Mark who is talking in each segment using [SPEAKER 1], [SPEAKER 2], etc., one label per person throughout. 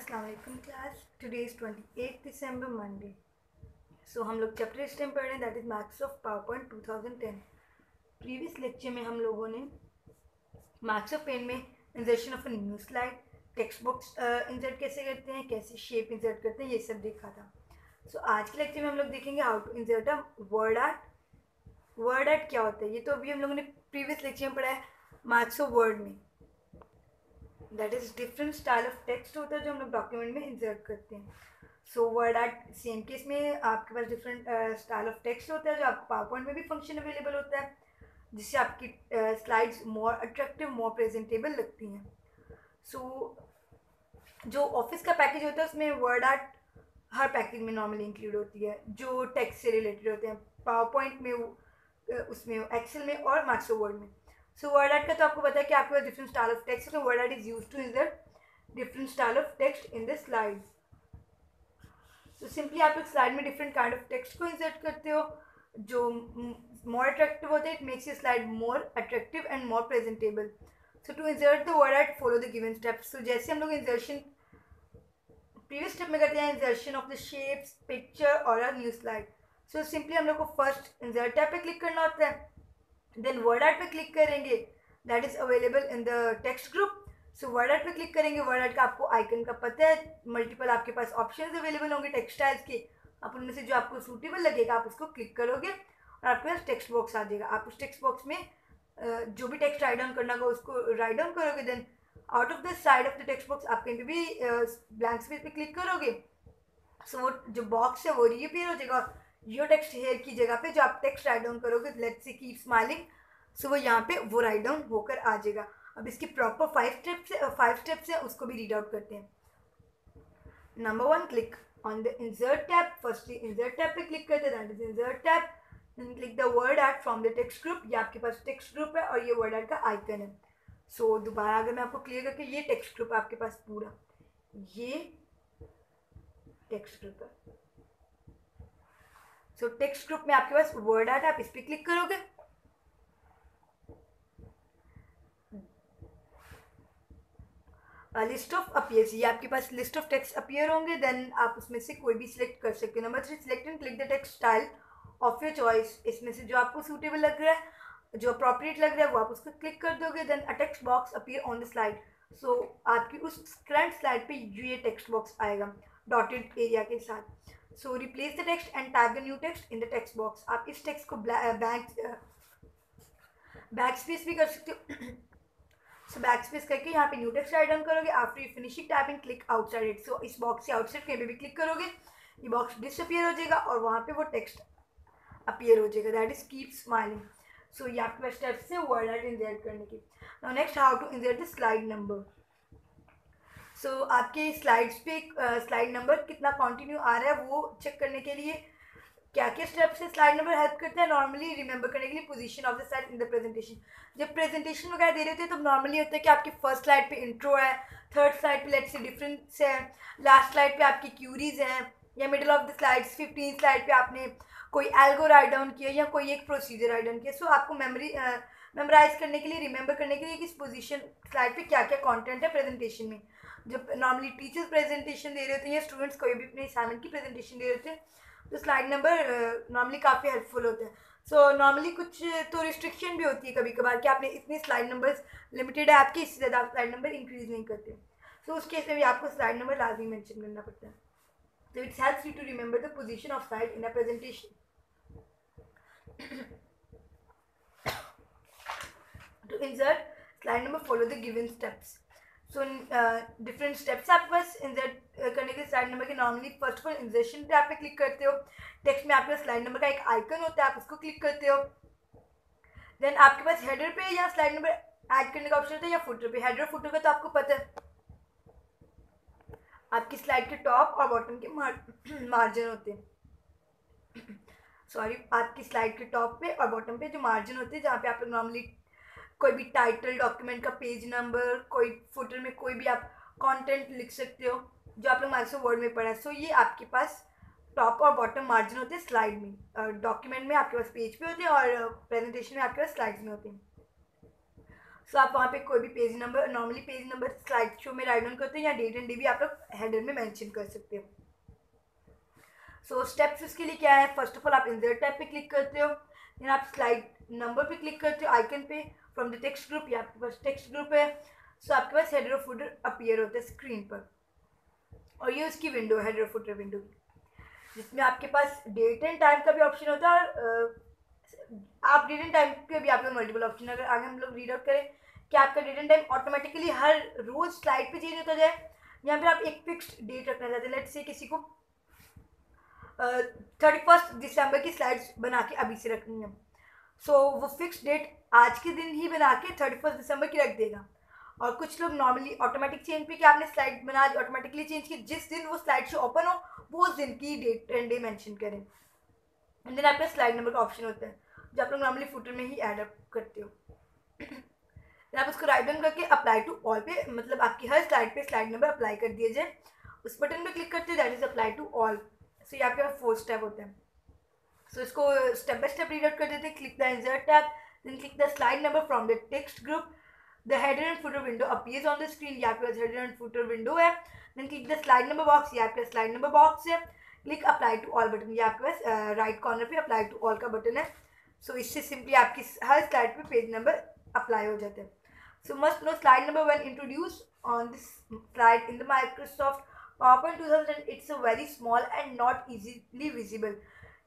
[SPEAKER 1] अस्सलाम वालेकुम class. Today is 28 December Monday. So हम लोग चैप्टर इस टाइम पढ़ रहे हैं, that is maths of PowerPoint 2010। Previous lecture में हम लोगों ने मैथ्स ऑफ पेन में insertion of a new slide, text books insert कैसे करते हैं, कैसे शेप इंसर्ट करते हैं, ये सब देखा था। सो आज के लेक्चर में हम लोग देखेंगे how to insert a word art. Word art क्या होता है, ये तो अभी हम लोगों ने प्रीवियस लेक्चर में पढ़ा है मैथ्स ऑफ वर्ड में। That is different style of text होता है जो हम लोग डॉक्यूमेंट में इंसर्ट करते हैं। सो वर्ड आर्ट सेम केस में आपके पास डिफरेंट स्टाइल ऑफ टेक्स्ट होता है जो आपको पावर पॉइंट में भी फंक्शन अवेलेबल होता है, जिससे आपकी स्लाइड्स मोर अट्रैक्टिव, मोर प्रेजेंटेबल लगती हैं। सो जो ऑफिस का पैकेज होता है उसमें वर्ड आर्ट हर पैकेज में नॉर्मली इंक्लूड होती है, जो टेक्स्ट से रिलेटेड होते हैं। पावर पॉइंट में उसमें एक्सेल में और माइक्रो वर्ड में। सो वर्ड आर्ट का तो आपको पता है कि आपके पास डिफरेंट स्टाइल ऑफ टेक्स्ट है, तो word art is use to insert different style of text in the slides. तो सिंपली आप एक स्लाइड में डिफरेंट काइंड ऑफ टेक्स्ट को इंसर्ट करते हो जो मोर अट्रैक्टिव होता है। It makes your slide more attractive and more presentable. So to insert the word art follow the given steps. So जैसे हम लोग इंसर्शन प्रीवियस स्टेप में करते हैं, insertion of the shapes, picture और a new slide. So simply हम लोग को फर्स्ट इंसर्ट टैब पे क्लिक करना होता है, देन वर्ड आर्ट पे क्लिक करेंगे, that is available in the text group. So word art पे क्लिक करेंगे, वर्ड आर्ट का आपको आइकन का पता है, मल्टीपल आपके पास ऑप्शंस अवेलेबल होंगे टेक्स्ट स्टाइल्स के। आप उनमें से जो आपको सूटेबल लगेगा आप उसको क्लिक करोगे और आपके पास टेक्स्ट बॉक्स आ जाएगा। आप उस टेक्स्ट बॉक्स में जो भी टेक्स्ट राइट डाउन करना होगा उसको राइट डाउन करोगे, then out of the side of the text box आप कहीं पे भी ब्लैंक स्पेस पे क्लिक करोगे, सो वो जो बॉक्स है वो रीअपीयर हो जाएगा। योर टेक्स्ट हेयर की जगह पे जो आप टेक्स्ट राइट डाउन करोगे, लेट्स से कीप स्माइलिंग, सो वो यहाँ पे वो राइट डाउन होकर आ जाएगा। अब इसकी प्रॉपर 5 स्टेप्स है, उसको भी रीड आउट करते हैं। Number 1, click on the insert tab. Firstly insert tab पे क्लिक करते हैं, that is insert tab. Click the word art from the text group. ये आपके पास टेक्स्ट ग्रुप है और ये वर्ड आर्ट का आइकन है। सो दोबारा अगर मैं आपको क्लियर करके, ये टेक्स्ट ग्रुप आपके पास पूरा, ये टेक्स्ट ग्रुप है। सो टेक्स्ट ग्रुप में आपके पास वर्ड आर्ट, आप इस पर क्लिक करोगे, लिस्ट ऑफ अपीयर्स, ये आपके पास लिस्ट ऑफ टेक्स्ट अपीयर होंगे, देन आप उसमें से कोई भी सिलेक्ट कर सकते हो। Number 3, select and click the text style of your choice. इसमें से जो आपको सूटेबल लग रहा है, जो अप्रोप्रिएट लग रहा है, वो आप उसको क्लिक कर दोगे, then a text box appear on the slide. So आपकी उस करंट स्लाइड पे ये टेक्स्ट बॉक्स आएगा डॉटेड एरिया के साथ। So replace the text and type the new text in the text box. आप इस टेक्स्ट को बैक स्पेस भी कर सकते हो। सो बैक स्पेस करके यहाँ पे न्यू टेक्स्ट राइट डाउन करोगे। After you finishing typing, click outside it. So इस बॉक्स से आउटसाइड कहीं पे भी क्लिक करोगे, ये बॉक्स डिसअपियर हो जाएगा और वहाँ पे वो टेक्स्ट अपीयर हो जाएगा, that is keep smiling. So ये आपके पास स्टेप्स है वर्ड आर्ट इंसर्ट करने के। Now next, how to insert the slide number. So आपके स्लाइड्स पे स्लाइड नंबर कितना कंटिन्यू आ रहा है वो चेक करने के लिए क्या क्या स्टेप्स से स्लाइड नंबर हेल्प करते हैं नॉर्मली रिमेंबर करने के लिए। Position of the slide in the presentation, जब प्रेजेंटेशन वगैरह दे रहे होते हैं तो नॉर्मली होता है कि आपकी फर्स्ट स्लाइड पे इंट्रो है, थर्ड स्लाइड पे लेट्स से डिफरेंस है, लास्ट स्लाइड पे आपकी क्यूरीज हैं, या middle of the slides 15 slide पे आपने कोई एल्गो राइट डाउन किया या कोई एक प्रोसीजर राइट डाउन किया। सो आपको मेमोराइज करने के लिए, रिमेंबर करने के लिए कि इस पोजीशन स्लाइड पे क्या क्या कंटेंट है प्रेजेंटेशन में। जब नॉर्मली टीचर्स प्रेजेंटेशन दे रहे होते हैं या स्टूडेंट्स कोई भी अपने असाइनमेंट की प्रेजेंटेशन दे रहे होते हैं, तो स्लाइड नंबर नॉर्मली काफ़ी हेल्पफुल होते हैं। सो नॉर्मली कुछ तो रिस्ट्रिक्शन भी होती है कभी कभार कि आपने इतने स्लाइड नंबर्स लिमिटेड है आपकी, इससे ज़्यादा आप स्लाइड नंबर इंक्रीज नहीं करते। सो उस केस में भी आपको स्लाइड नंबर लाजमी मेंशन करना पड़ता है। तो it's helps you to remember the position of slide in a presentation. To insert slide number, follow the given steps. So different steps आपके पास इंसर्ट करने के स्लाइड नंबर के। Normally first of all insertion पे आप पे click करते हो, टेक्स्ट में आपके पास स्लाइड नंबर का एक आइकन होता है, आप उसको क्लिक करते हो। देन आपके पास हेडर पे या स्लाइड नंबर ऐड करने का ऑप्शन होता है या फुटर पे। हेडर फुटर का तो आपको पता है, आपकी स्लाइड के टॉप और बॉटम के मार्जिन होते हैं। सॉरी, आपकी स्लाइड के टॉप पे और बॉटम पे जो मार्जिन होते हैं, जहाँ पे आप लोग नॉर्मली कोई भी टाइटल, डॉक्यूमेंट का पेज नंबर, कोई फुटर में कोई भी आप कंटेंट लिख सकते हो जो आप लोग माइक्रोसॉफ्ट वर्ड में पढ़ा है। सो ये आपके पास टॉप और बॉटम मार्जिन होते हैं स्लाइड में। डॉक्यूमेंट में आपके पास पेज पे होते हैं और प्रेजेंटेशन में आपके पास स्लाइड्स में होते हैं। सो आप वहाँ पे कोई भी page number, normally page number slide show में राइट डाउन करते हैं या डेट एंड डे भी आप लोग हेडर में मेंशन कर सकते हो। सो स्टेप्स इसके लिए क्या है, फर्स्ट ऑफ ऑल आप इंसर्ट टैब पे क्लिक करते हो, देन आप स्लाइड नंबर पे क्लिक करते हो आइकन पे फ्रॉम द टेक्स्ट ग्रुप, या आपके पास टेक्स्ट ग्रुप है। सो आपके पास हेडर और फुटर अपीयर होता है स्क्रीन पर, और ये उसकी विंडो है, हेडर फुटर विंडो, जिसमें आपके पास डेट एंड टाइम का भी ऑप्शन होता है, और आप डेट एंड टाइम के भी आपके मल्टीपल ऑप्शन। अगर आगे हम लोग रीड आउट करें कि आपका डेट एंड टाइम ऑटोमेटिकली हर रोज स्लाइड पे चेंज होता जाए, या फिर आप एक फिक्स्ड डेट रखना चाहते हैं, लेट्स से किसी को 31 दिसंबर की स्लाइड्स बना के अभी से रखनी है, सो वो फिक्स डेट आज के दिन ही बना के 31 दिसंबर की रख देगा। और कुछ लोग नॉर्मली ऑटोमेटिक चेंज पे कि आपने स्लाइड बना ऑटोमेटिकली चेंज की, जिस दिन वो स्लाइड शो ओपन हो वो उस दिन की डेट एंड डे मेंशन करें। एंड देन आपका स्लाइड नंबर का ऑप्शन होता है जो आप लोग नॉर्मली फुटर में ही ऐड अप करते हो। देन आप उसको राइट डाउन करके अप्लाई टू ऑल पे, मतलब आपकी हर स्लाइड पे स्लाइड नंबर अप्लाई कर दिया जाए, उस बटन पे क्लिक करते हैं, that is apply to all. So ये आपके 4 स्टेप होते हैं। सो इसको step by step read out कर देते हैं। Click the insert tab, then click the slide number from the text group, the header and footer window appears on the screen, ये आपके पास हेडर एंड फुटर विंडो है। Then click the slide number box, ये आपके पास slide number box है। Click apply to all button, ये आपके पास राइट कॉर्नर पे अप्लाई टू ऑल का बटन है। सो इससे सिंपली आपकी हर स्लाइड पे पेज नंबर अप्लाई हो जाते हैं। So must know slide number when introduce on this slide in the Microsoft PowerPoint 2010, it's a very small and not easily visible.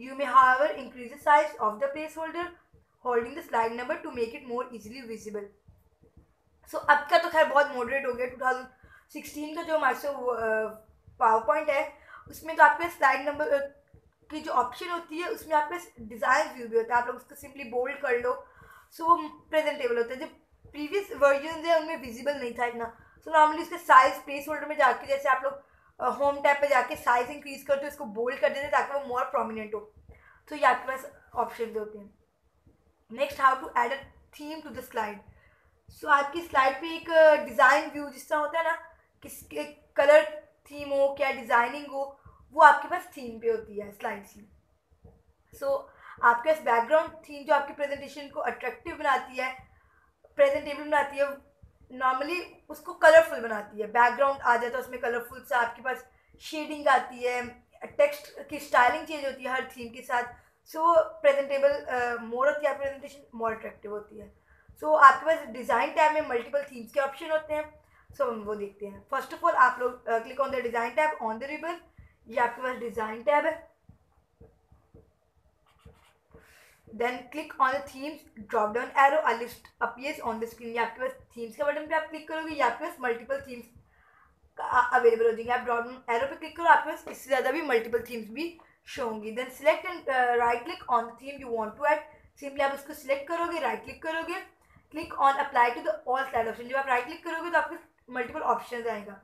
[SPEAKER 1] You may, however, increase the size of the placeholder holding the slide number to make it more easily visible. So अब का तो खैर बहुत moderate हो गया, 2016 का जो Microsoft PowerPoint है उसमें तो आपके स्लाइड नंबर की जो ऑप्शन होती है उसमें आपके डिज़ाइन व्यू भी होता है, आप लोग उसको सिंपली बोल्ड कर लो, सो वो प्रेजेंटेबल होता है। जो प्रीवियस वर्जन है उनमें विजिबल नहीं था इतना, सो नॉर्मली उसके साइज प्लेस होल्डर में जाके, जैसे आप लोग होम टैब पे जाके साइज इंक्रीज करते हो, इसको बोल्ड कर देते ताकि वो मोर प्रोमिनेंट हो। तो ये आपके पास ऑप्शन होते हैं। Next, how to add a theme to the slide. So आपकी स्लाइड पे एक डिज़ाइन व्यू जिस तरह होता है ना, किसके कलर थीम हो, क्या डिज़ाइनिंग हो, वो आपके पास थीम पे होती है स्लाइड की। सो आपके पास बैकग्राउंड थीम जो आपकी प्रेजेंटेशन को अट्रैक्टिव बनाती है, प्रेजेंटेबल बनाती है, नॉर्मली उसको कलरफुल बनाती है। बैकग्राउंड आ जाए तो उसमें कलरफुल से आपके पास शेडिंग आती है, टेक्स्ट की स्टाइलिंग चेंज होती है हर थीम के साथ, सो प्रेजेंटेबल मोर होती है, प्रेजेंटेशन मोर अट्रैक्टिव होती है। सो आपके पास डिज़ाइन टैब में मल्टीपल थीम्स के ऑप्शन होते हैं, सो हम वो देखते हैं। फर्स्ट ऑफ ऑल आप लोग click on the design tab on the ribbon, ये आपके पास डिज़ाइन टैब है। Then click on the themes, drop down arrow, a list appears on the screen, ये आपके पास थीम्स के बटन पे आप क्लिक करोगे, ये आपके पास मल्टीपल थीम्स अवेलेबल हो जाएंगे। आप ड्रॉप डाउन एरो पे क्लिक करो, आपके पास इससे ज़्यादा भी मल्टीपल थीम्स भी शो होंगी। Then select and right click on the theme you want to add, simply आप उसको सिलेक्ट करोगे, राइट क्लिक करोगे, click on apply to the all slide option. जब आप राइट क्लिक करोगे तो आपके मल्टीपल ऑप्शन आएगा,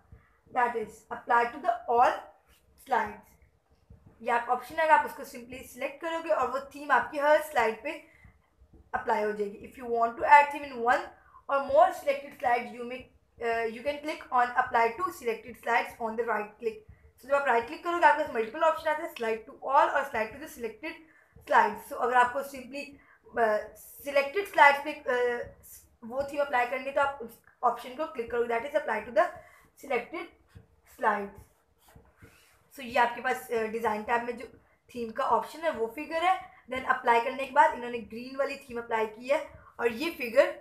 [SPEAKER 1] that is apply to the all slides, ये आप ऑप्शन आएगा, आप उसको सिंपली सिलेक्ट करोगे और वो थीम आपकी हर स्लाइड पे अप्लाई हो जाएगी। If you want to add theme in one or more selected slides you can click on apply to selected slides on the right click. So जब आप राइट क्लिक करोगे आपके पास मल्टीपल ऑप्शन आते हैं, slide to all or slide to the selected slides. So अगर आपको simply selected slides पे वो थीम अप्लाई करेंगे तो आप उस ऑप्शन को क्लिक करोगे, that is apply to the selected slides. So ये आपके पास डिज़ाइन टैब में जो थीम का ऑप्शन है वो फिगर है। देन अप्लाई करने के बाद इन्होंने ग्रीन वाली थीम अप्लाई की है और ये फिगर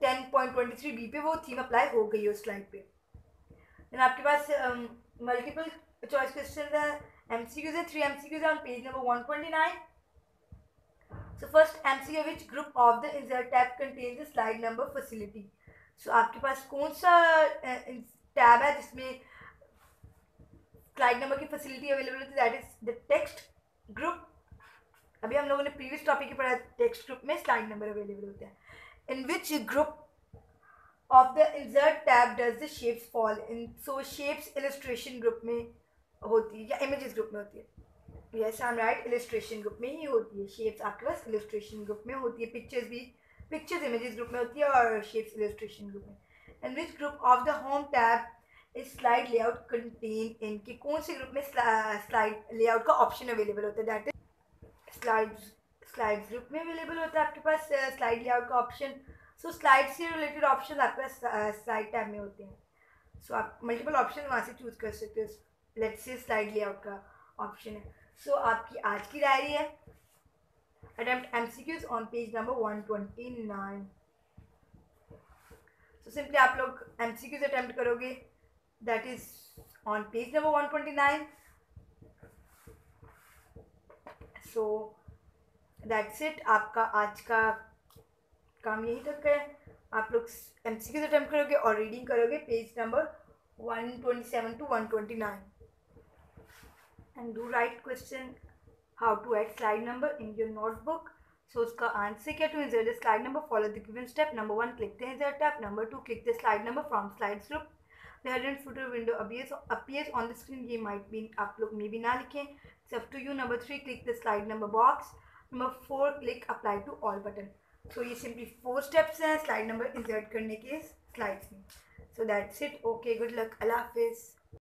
[SPEAKER 1] 10.23 B पे वो थीम अप्लाई हो गई है उस स्लाइड पे। देन आपके पास मल्टीपल चॉइस क्वेश्चन है, MCQs है, 3 MCQs on page number 129। So first MCQ, which group of the insert tab contains the slide number facility. So आपके पास कौन सा टैब है जिसमें स्लाइड नंबर की फैसिलिटी अवेलेबल होती है, that is the text group. अभी हम लोगों ने प्रीवियस टॉपिक की पढ़ा, टेक्स्ट ग्रुप में स्लाइड नंबर अवेलेबल होते हैं। In which group of the insert tab does the shapes fall in. So shapes illustration group में होती है या इमेजेस ग्रुप में होती है, yes I am right, illustration group में ही होती है। शेप्स आपके पास इलस्ट्रेशन ग्रुप में होती है, पिक्चर्स भी पिक्चर्स इमेजेस ग्रुप में होती है और शेप्स इलस्ट्रेशन ग्रुप में। In which group of the home tab is slide layout contain in, कि कौन से ग्रुप में स्लाइड लेआउट का ऑप्शन अवेलेबल होता है, दैट इज स्लाइड्स ग्रुप में अवेलेबल होता है आपके पास स्लाइड लेआउट का ऑप्शन। सो स्लाइड से रिलेटेड ऑप्शन आपके पास स्लाइड टैब में होते हैं. सो आप मल्टीपल ऑप्शन वहाँ से चूज कर सकते हो. लेट्स से स्लाइड लेआउट का ऑप्शन है. सो आपकी आज की डायरी है attempt MCQs on page number 129. So simply आप लोग MCQs अटेम्प्ट करोगे, that is on page number 129. So that's it. आपका आज का काम यही तक है. आप लोग MCQs अटेम्प्ट करोगे और रीडिंग करोगे page number 127 to 129. And do write question how to add slide number in your notebook. So उसका आंसर क्या? To insert the slide number, follow the given step. Number 1, click the insert tab. Number 2, click the slide number from slides group. The header and footer window appears on the screen. ये might be आप लोग में भी ना लिखें. It's up to you. Number 3, click the slide number box. Number 4, click apply to all button. So ये simply 4 steps हैं slide number insert करने के slides में. So that's it. Okay, good luck. Allah Hafiz.